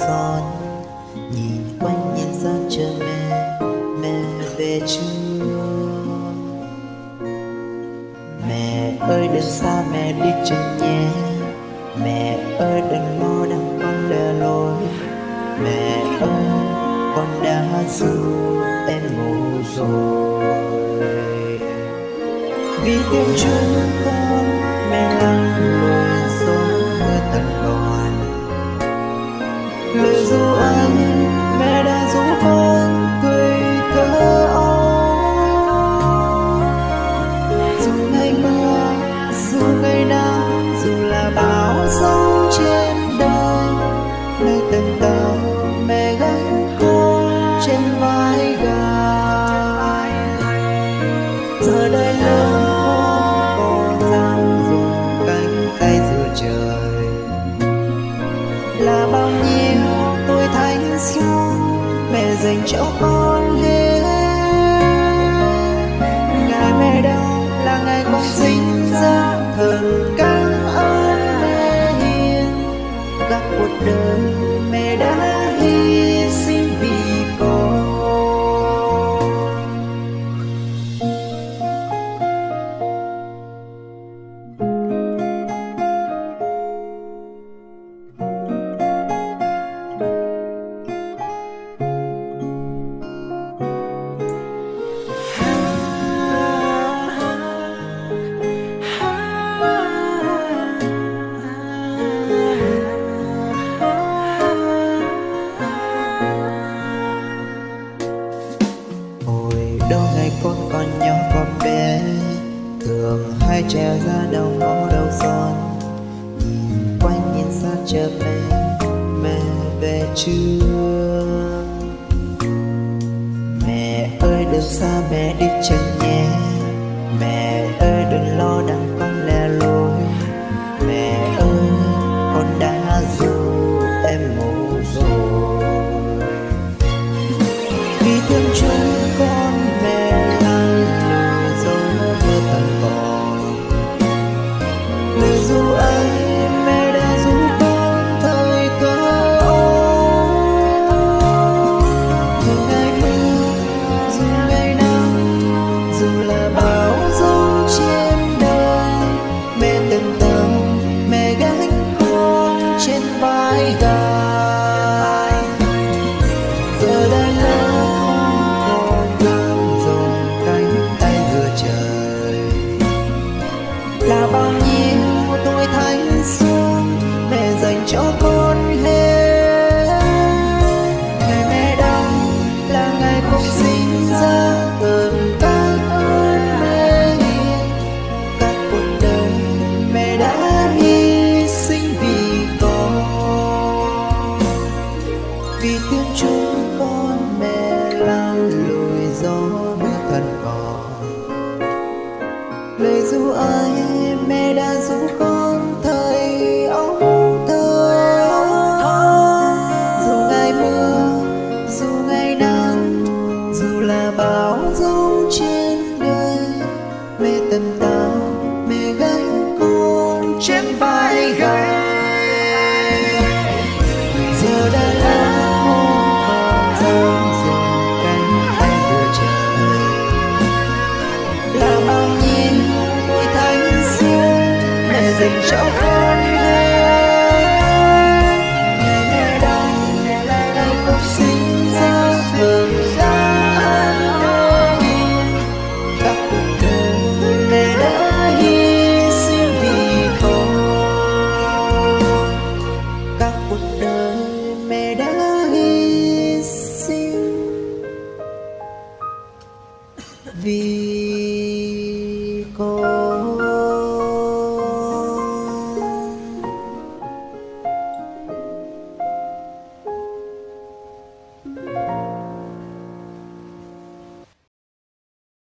son. Nhìn quanh nhìn ra chờ mẹ về chưa? Mẹ ơi đừng xa mẹ đi chừng nhé. Mẹ ơi đừng lo đằng con lẻ loi. Mẹ ơi con đã ru em ngủ rồi. Vì tiếng chúng con mẹ lặng lùi gió mưa tận còn. Lời ru anh mẹ đã ru con tuổi thơ ấu. Dù ngày mưa dù ngày nắng dù là bão giông trên đời, nơi từng tàu mẹ gánh con trên vai gà. Giờ đây lớn con dám dùng cánh tay giữa trời, là bao nhiêu tuổi thanh xuân mẹ dành cho con hết. Ngày mẹ đau là ngày con sinh ra, thần cảm ơn mẹ hiền. Cả cuộc đời mẹ đã hy sinh vì con. Đâu ngày con còn nhỏ con bé, thường hay trèo ra đầu ngõ đầu son. Nhìn quanh nhìn xa chờ mẹ về chưa? Mẹ ơi đừng xa mẹ đi chân nhé. Mẹ ơi đừng lo đằng con lẻ loi. Mẹ ơi con đã ru em ngủ rồi. Vì thương chúng con mẹ lặng lùi gió mưa tận còn. Lời ru ấy mẹ đã ru con thời thơ ấu. Dù ngày mưa dù ngày nắng dù là bão giông trên đời, mẹ từng tầng mẹ gánh con trên vai gà. Giờ đây là bao nhiêu tuổi thanh xuân mẹ dành cho con hết. Ngày mẹ đau là ngày con sinh ra, thần cảm ơn mẹ hiền. Cả cuộc đời mẹ đã hy sinh vì con. Vì tiếng chúng con mẹ lặng lùi gió mưa thần còn. Lời ru ấy mẹ đã ru con thời ấu thơ. Dù ngày mưa dù ngày nắng dù là bão giông trên đời, mẹ tầm tao mẹ gánh con trên vai gà. Giờ đã lớn con dám dùng cánh tay vừa trời, là bao nhiêu tuổi thanh xuân mẹ dành cho con.